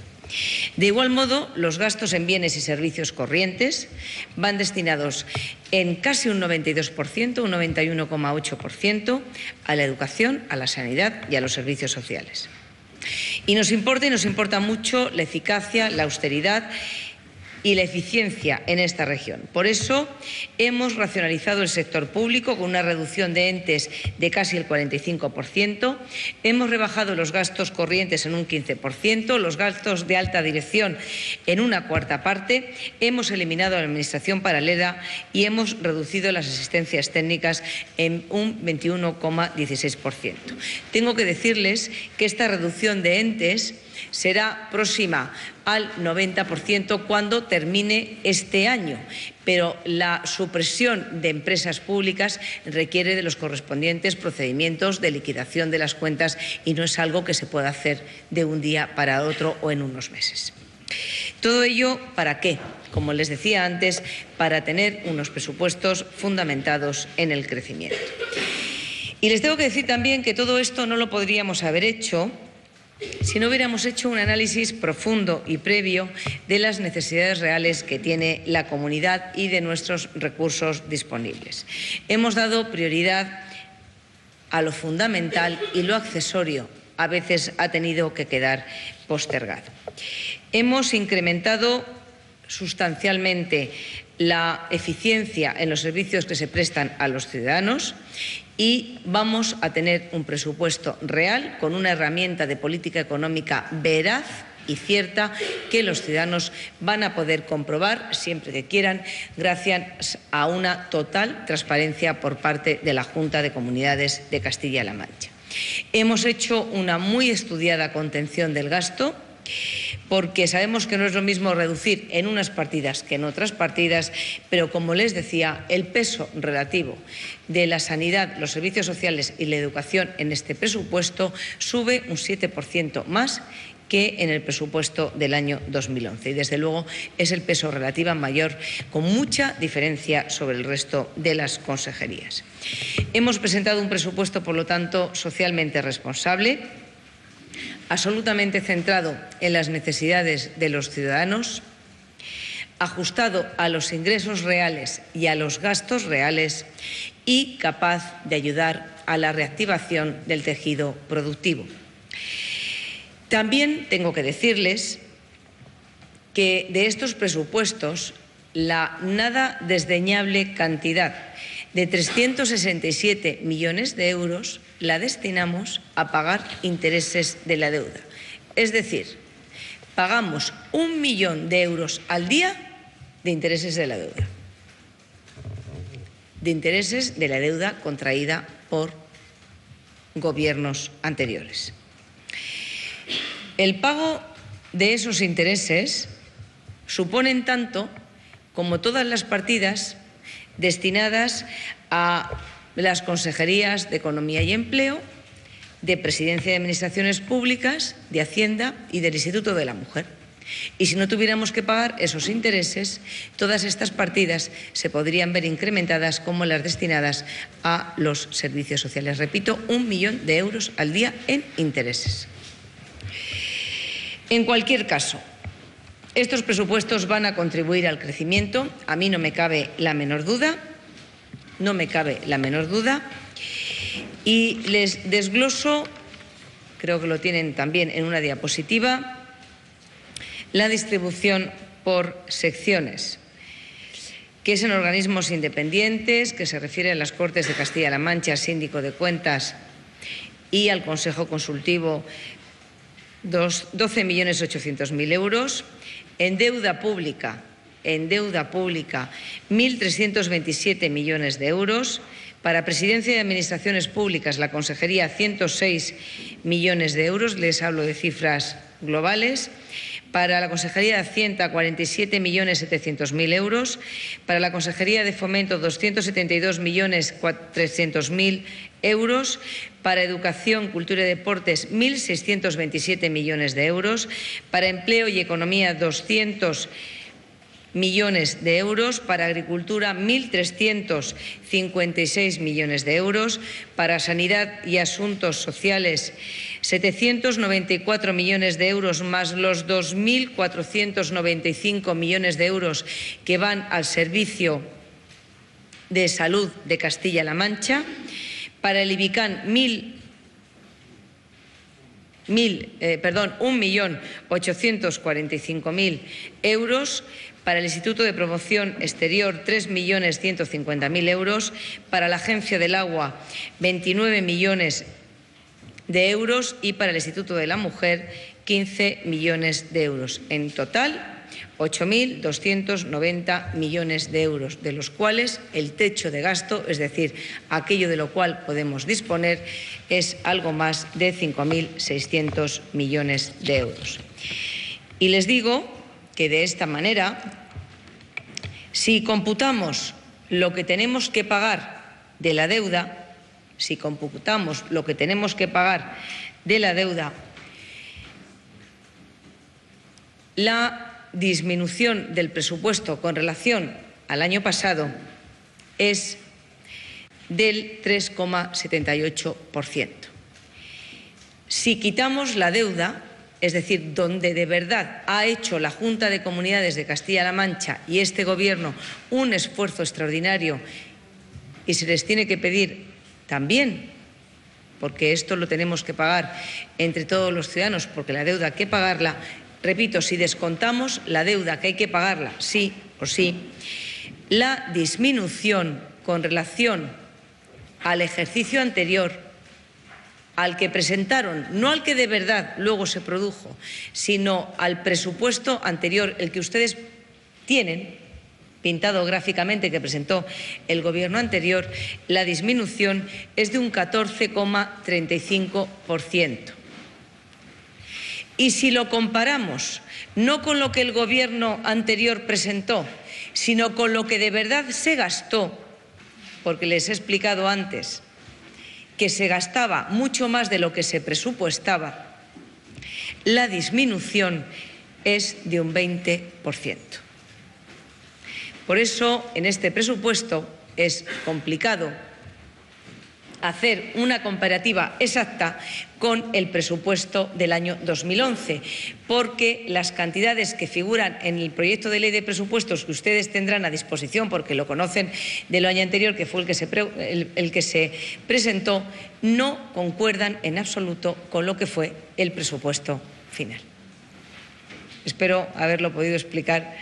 De igual modo, los gastos en bienes y servicios corrientes van destinados en casi un 92%, un 91,8%, a la educación, a la sanidad y a los servicios sociales. Y nos importa mucho la eficacia, la austeridad y la eficiencia en esta región. Por eso hemos racionalizado el sector público con una reducción de entes de casi el 45%, hemos rebajado los gastos corrientes en un 15%, los gastos de alta dirección en una cuarta parte, hemos eliminado la administración paralela y hemos reducido las asistencias técnicas en un 21,16%. Tengo que decirles que esta reducción de entes será próxima al 90% cuando termine este año, pero la supresión de empresas públicas requiere de los correspondientes procedimientos de liquidación de las cuentas y no es algo que se pueda hacer de un día para otro o en unos meses. ¿Todo ello para qué? Como les decía antes, para tener unos presupuestos fundamentados en el crecimiento. Y les tengo que decir también que todo esto no lo podríamos haber hecho si no hubiéramos hecho un análisis profundo y previo de las necesidades reales que tiene la comunidad y de nuestros recursos disponibles. Hemos dado prioridad a lo fundamental y lo accesorio a veces ha tenido que quedar postergado. Hemos incrementado sustancialmente la eficiencia en los servicios que se prestan a los ciudadanos y vamos a tener un presupuesto real con una herramienta de política económica veraz y cierta que los ciudadanos van a poder comprobar siempre que quieran gracias a una total transparencia por parte de la Junta de Comunidades de Castilla-La Mancha. Hemos hecho una muy estudiada contención del gasto, porque sabemos que no es lo mismo reducir en unas partidas que en otras partidas, pero como les decía, el peso relativo de la sanidad, los servicios sociales y la educación en este presupuesto sube un 7% más que en el presupuesto del año 2011 y desde luego es el peso relativo mayor con mucha diferencia sobre el resto de las consejerías. Hemos presentado un presupuesto, por lo tanto, socialmente responsable, absolutamente centrado en las necesidades de los ciudadanos, ajustado a los ingresos reales y a los gastos reales y capaz de ayudar a la reactivación del tejido productivo. También tengo que decirles que de estos presupuestos la nada desdeñable cantidad de 367 millones de euros la destinamos a pagar intereses de la deuda. Es decir, pagamos 1 millón de euros al día de intereses de la deuda. De intereses de la deuda contraída por gobiernos anteriores. El pago de esos intereses suponen tanto como todas las partidas destinadas a las consejerías de Economía y Empleo, de Presidencia de Administraciones Públicas, de Hacienda y del Instituto de la Mujer. Y si no tuviéramos que pagar esos intereses, todas estas partidas se podrían ver incrementadas como las destinadas a los servicios sociales. Repito, 1 millón de euros al día en intereses. En cualquier caso, estos presupuestos van a contribuir al crecimiento, a mí no me cabe la menor duda, y les desgloso, creo que lo tienen también en una diapositiva, la distribución por secciones, que es en organismos independientes, que se refiere a las Cortes de Castilla-La Mancha, Síndico de Cuentas y al Consejo Consultivo, 12.800.000 euros. En deuda pública, 1.327 millones de euros. Para Presidencia de Administraciones Públicas, la Consejería, 106 millones de euros. Les hablo de cifras globales. Para la Consejería de Hacienda, 47.700.000 euros. Para la Consejería de Fomento, 272.300.000 euros. Para Educación, Cultura y Deportes, 1.627 millones de euros. Para Empleo y Economía, 200 millones de euros. Para Agricultura, 1.356 millones de euros. Para Sanidad y Asuntos Sociales, 794 millones de euros, más los 2.495 millones de euros que van al Servicio de Salud de Castilla-La Mancha. Para el IBICAN, 1.845.000 euros. Para el Instituto de Promoción Exterior, 3.150.000 euros. Para la Agencia del Agua, 29 millones de euros. Y para el Instituto de la Mujer, 15 millones de euros. En total, 8.290 millones de euros, de los cuales el techo de gasto, es decir, aquello de lo cual podemos disponer, es algo más de 5.600 millones de euros. Y les digo que de esta manera, si computamos lo que tenemos que pagar de la deuda, la disminución del presupuesto con relación al año pasado es del 3,78%. Si quitamos la deuda, es decir, donde de verdad ha hecho la Junta de Comunidades de Castilla-La Mancha y este Gobierno un esfuerzo extraordinario, y se les tiene que pedir también, porque esto lo tenemos que pagar entre todos los ciudadanos, porque la deuda hay que pagarla. Repito, si descontamos la deuda, que hay que pagarla sí o sí, la disminución con relación al ejercicio anterior, al que presentaron, no al que de verdad luego se produjo, sino al presupuesto anterior, el que ustedes tienen pintado gráficamente, que presentó el Gobierno anterior, la disminución es de un 14,35%. Y si lo comparamos no con lo que el Gobierno anterior presentó, sino con lo que de verdad se gastó, porque les he explicado antes que se gastaba mucho más de lo que se presupuestaba, la disminución es de un 20%. Por eso, en este presupuesto es complicado hacer una comparativa exacta con el presupuesto del año 2011, porque las cantidades que figuran en el proyecto de ley de presupuestos que ustedes tendrán a disposición, porque lo conocen del año anterior, que fue el que se presentó, no concuerdan en absoluto con lo que fue el presupuesto final. Espero haberlo podido explicar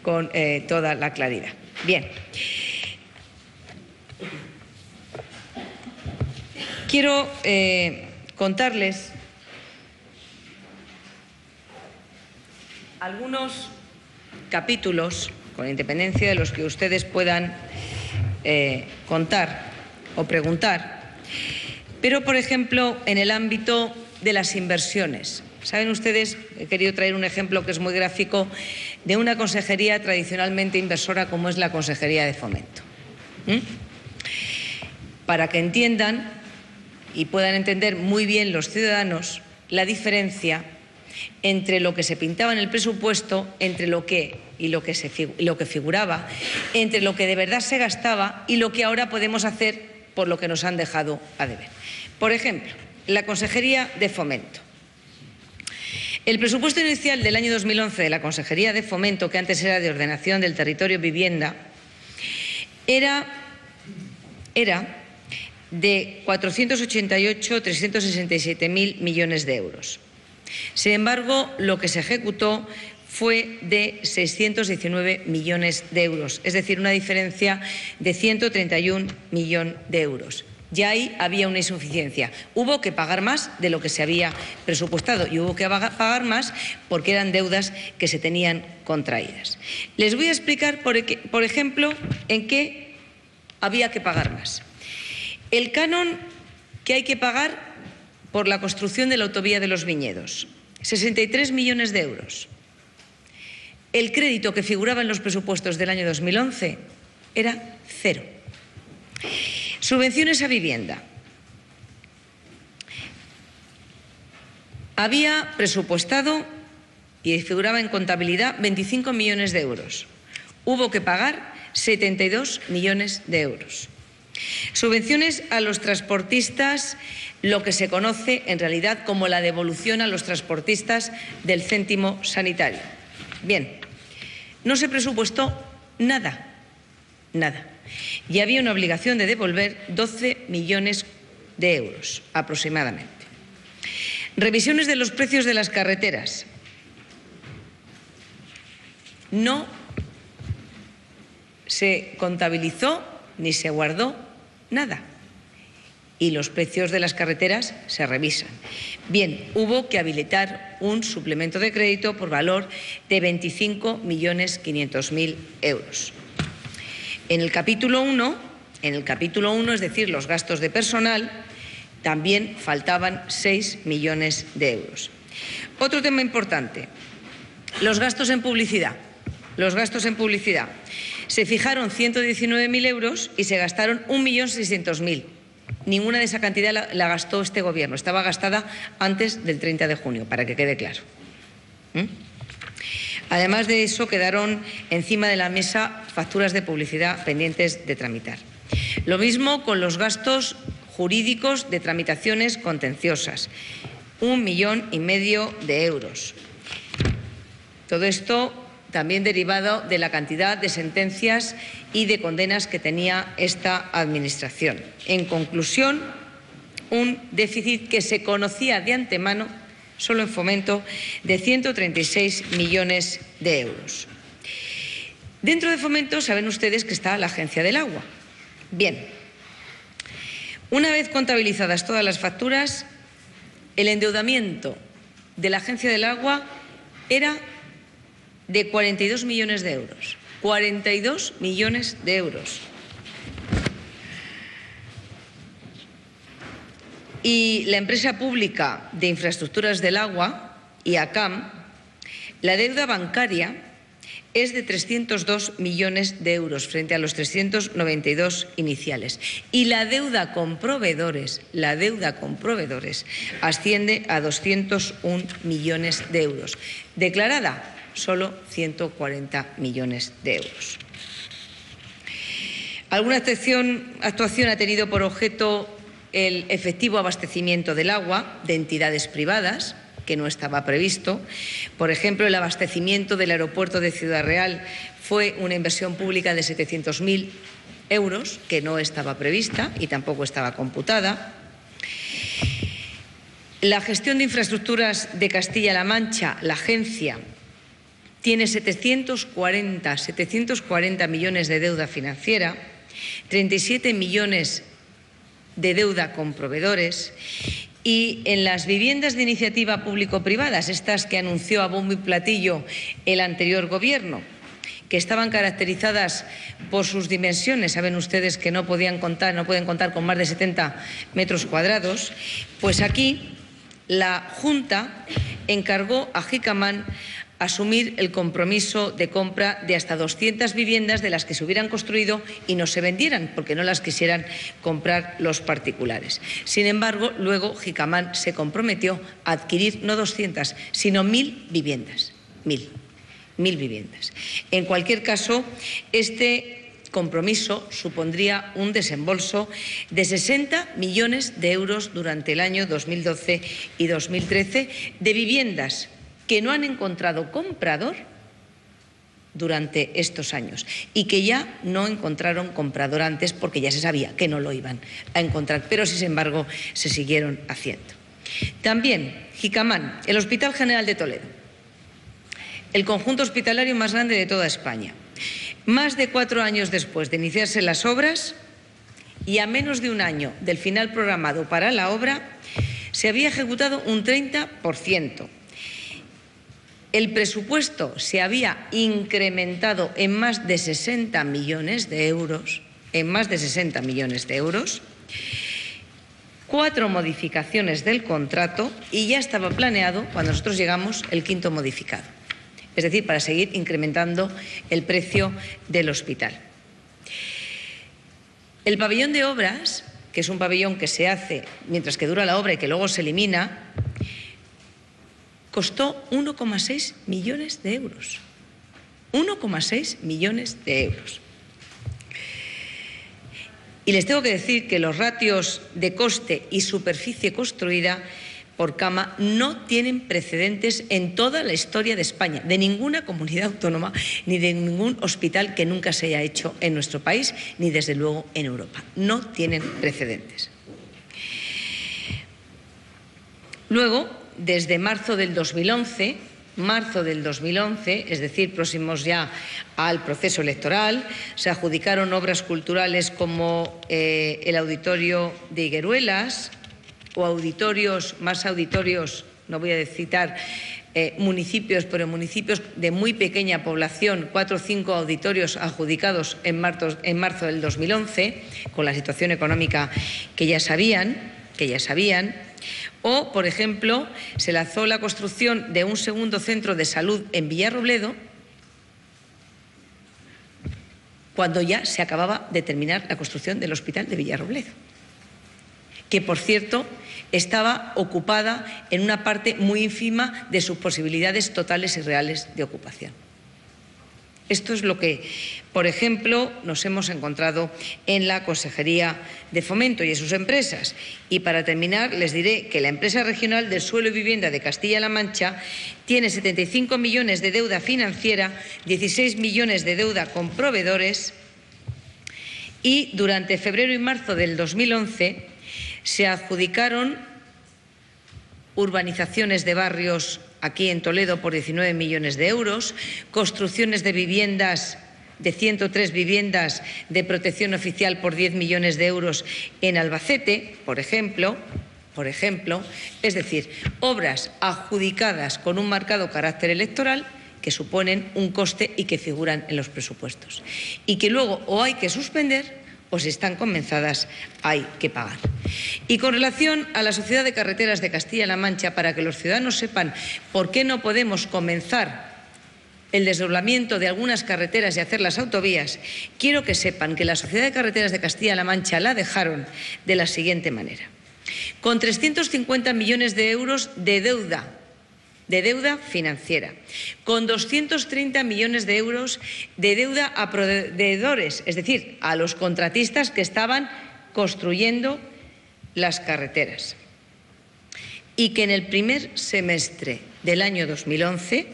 con toda la claridad. Bien. Quiero contarles algunos capítulos, con independencia de los que ustedes puedan contar o preguntar, pero, por ejemplo, en el ámbito de las inversiones. Saben ustedes, he querido traer un ejemplo que es muy gráfico de una consejería tradicionalmente inversora como es la Consejería de Fomento. Para que entiendan y puedan entender muy bien los ciudadanos la diferencia entre lo que se pintaba en el presupuesto, entre lo que figuraba, entre lo que de verdad se gastaba y lo que ahora podemos hacer por lo que nos han dejado a deber. Por ejemplo, la Consejería de Fomento. El presupuesto inicial del año 2011 de la Consejería de Fomento, que antes era de Ordenación del Territorio y Vivienda, era de 488.367.000 millones de euros. Sin embargo, lo que se ejecutó fue de 619 millones de euros, es decir, una diferencia de 131 millones de euros. Ya ahí había una insuficiencia. Hubo que pagar más de lo que se había presupuestado y hubo que pagar más porque eran deudas que se tenían contraídas. Les voy a explicar, por ejemplo, en qué había que pagar más. El canon que hay que pagar por la construcción de la autovía de los Viñedos, 63 millones de euros. El crédito que figuraba en los presupuestos del año 2011 era cero. Subvenciones a vivienda. Había presupuestado y figuraba en contabilidad 25 millones de euros. Hubo que pagar 72 millones de euros. Subvenciones a los transportistas, lo que se conoce en realidad como la devolución a los transportistas del céntimo sanitario. Bien, no se presupuestó nada. Y había una obligación de devolver 12 millones de euros aproximadamente. Revisiones de los precios de las carreteras. No se contabilizó ni se guardó nada. Y los precios de las carreteras se revisan. Bien, hubo que habilitar un suplemento de crédito por valor de 25.500.000 euros. En el capítulo 1, es decir, los gastos de personal, también faltaban 6 millones de euros. Otro tema importante, los gastos en publicidad. Se fijaron 119.000 euros y se gastaron 1.600.000. Ninguna de esa cantidad la gastó este Gobierno. Estaba gastada antes del 30 de junio, para que quede claro. Además de eso, quedaron encima de la mesa facturas de publicidad pendientes de tramitar. Lo mismo con los gastos jurídicos de tramitaciones contenciosas, 1,5 millones de euros. Todo esto también derivado de la cantidad de sentencias y de condenas que tenía esta Administración. En conclusión, un déficit que se conocía de antemano, solo en Fomento, de 136 millones de euros. Dentro de Fomento saben ustedes que está la Agencia del Agua. Bien, una vez contabilizadas todas las facturas, el endeudamiento de la Agencia del Agua era de 42 millones de euros. 42 millones de euros. Y la empresa pública de infraestructuras del agua, IACAM, la deuda bancaria es de 302 millones de euros frente a los 392 iniciales. Y la deuda con proveedores asciende a 201 millones de euros. Declarada, solo 140 millones de euros. ¿Alguna actuación ha tenido por objeto el efectivo abastecimiento del agua de entidades privadas, que no estaba previsto. Por ejemplo, el abastecimiento del aeropuerto de Ciudad Real fue una inversión pública de 700.000 euros, que no estaba prevista y tampoco estaba computada. La gestión de infraestructuras de Castilla-La Mancha, la agencia, tiene 740 millones de deuda financiera, 37 millones de deuda con proveedores. Y en las viviendas de iniciativa público-privadas, estas que anunció a bombo y platillo el anterior Gobierno, que estaban caracterizadas por sus dimensiones, saben ustedes que no pueden contar con más de 70 metros cuadrados, pues aquí la Junta encargó a Jicamán asumir el compromiso de compra de hasta 200 viviendas de las que se hubieran construido y no se vendieran, porque no las quisieran comprar los particulares. Sin embargo, luego Jicamán se comprometió a adquirir no 200, sino 1.000 viviendas. 1.000 viviendas. En cualquier caso, este compromiso supondría un desembolso de 60 millones de euros durante el año 2012 y 2013 de viviendas que no han encontrado comprador durante estos años y que ya no encontraron comprador antes porque ya se sabía que no lo iban a encontrar, pero sin embargo se siguieron haciendo. También Jicamán, el Hospital General de Toledo, el conjunto hospitalario más grande de toda España. Más de 4 años después de iniciarse las obras y a menos de un año del final programado para la obra, se había ejecutado un 30%. El presupuesto se había incrementado en más de 60 millones de euros, 4 modificaciones del contrato y ya estaba planeado, cuando nosotros llegamos, el 5º modificado. Es decir, para seguir incrementando el precio del hospital. El pabellón de obras, que es un pabellón que se hace mientras que dura la obra y que luego se elimina, costó 1,6 millones de euros. 1,6 millones de euros. Y les tengo que decir que los ratios de coste y superficie construida por cama no tienen precedentes en toda la historia de España, de ninguna comunidad autónoma ni de ningún hospital que nunca se haya hecho en nuestro país, ni desde luego en Europa. No tienen precedentes. Luego, desde marzo del 2011, es decir, próximos ya al proceso electoral, se adjudicaron obras culturales como el auditorio de Higueruelas o más auditorios, no voy a citar municipios, pero municipios de muy pequeña población, 4 o 5 auditorios adjudicados en marzo del 2011, con la situación económica que ya sabían. O, por ejemplo, se lanzó la construcción de un segundo centro de salud en Villarrobledo cuando ya se acababa de terminar la construcción del hospital de Villarrobledo, que, por cierto, estaba ocupada en una parte muy ínfima de sus posibilidades totales y reales de ocupación. Esto es lo que, por ejemplo, nos hemos encontrado en la Consejería de Fomento y en sus empresas. Y para terminar, les diré que la empresa regional del suelo y vivienda de Castilla-La Mancha tiene 75 millones de deuda financiera, 16 millones de deuda con proveedores y durante febrero y marzo del 2011 se adjudicaron urbanizaciones de barrios aquí en Toledo por 19 millones de euros, construcciones de viviendas, de 103 viviendas de protección oficial por 10 millones de euros en Albacete, por ejemplo, es decir, obras adjudicadas con un marcado carácter electoral que suponen un coste y que figuran en los presupuestos y que luego o hay que suspender o si están comenzadas hay que pagar. Y con relación a la Sociedad de Carreteras de Castilla-La Mancha, para que los ciudadanos sepan por qué no podemos comenzar el desdoblamiento de algunas carreteras y hacer las autovías, quiero que sepan que la Sociedad de Carreteras de Castilla-La Mancha la dejaron de la siguiente manera. Con 350 millones de euros de deuda financiera, con 230 millones de euros de deuda a proveedores, es decir, a los contratistas que estaban construyendo las carreteras y que en el primer semestre del año 2011,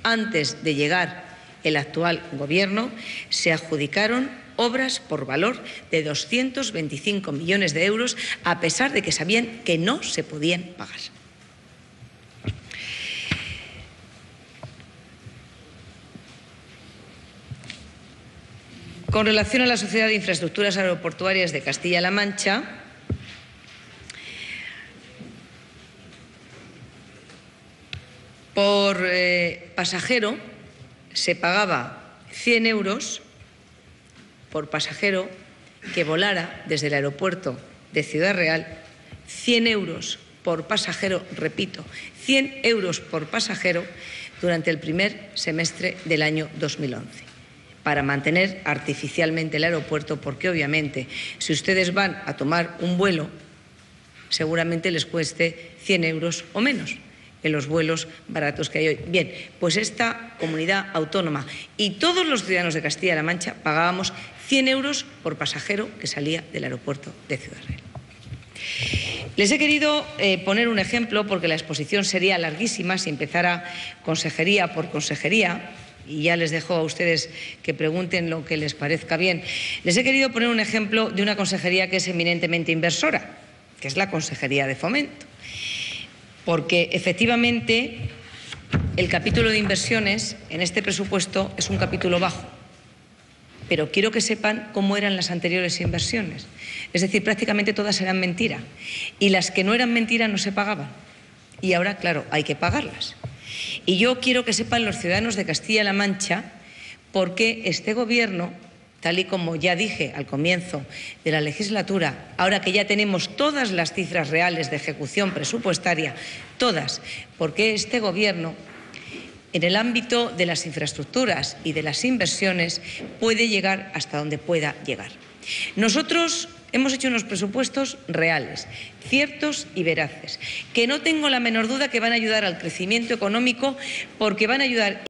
antes de llegar el actual Gobierno, se adjudicaron obras por valor de 225 millones de euros, a pesar de que sabían que no se podían pagar. Con relación a la Sociedad de Infraestructuras Aeroportuarias de Castilla-La Mancha, por pasajero se pagaba 100 euros por pasajero que volara desde el aeropuerto de Ciudad Real, 100 euros por pasajero, repito, 100 euros por pasajero durante el primer semestre del año 2011. Para mantener artificialmente el aeropuerto, porque obviamente si ustedes van a tomar un vuelo, seguramente les cueste 100 euros o menos en los vuelos baratos que hay hoy. Bien, pues esta comunidad autónoma y todos los ciudadanos de Castilla-La Mancha pagábamos 100 euros por pasajero que salía del aeropuerto de Ciudad Real. Les he querido poner un ejemplo porque la exposición sería larguísima si empezara consejería por consejería, y ya les dejo a ustedes que pregunten lo que les parezca bien. Les he querido poner un ejemplo de una consejería que es eminentemente inversora, que es la Consejería de Fomento, porque efectivamente el capítulo de inversiones en este presupuesto es un capítulo bajo, pero quiero que sepan cómo eran las anteriores inversiones. Es decir, prácticamente todas eran mentira, y las que no eran mentira no se pagaban, y ahora, claro, hay que pagarlas. Y yo quiero que sepan los ciudadanos de Castilla-La Mancha por qué este Gobierno, tal y como ya dije al comienzo de la legislatura, ahora que ya tenemos todas las cifras reales de ejecución presupuestaria, todas, por qué este Gobierno, en el ámbito de las infraestructuras y de las inversiones, puede llegar hasta donde pueda llegar. Nosotros hemos hecho unos presupuestos reales, ciertos y veraces, que no tengo la menor duda que van a ayudar al crecimiento económico, porque van a ayudar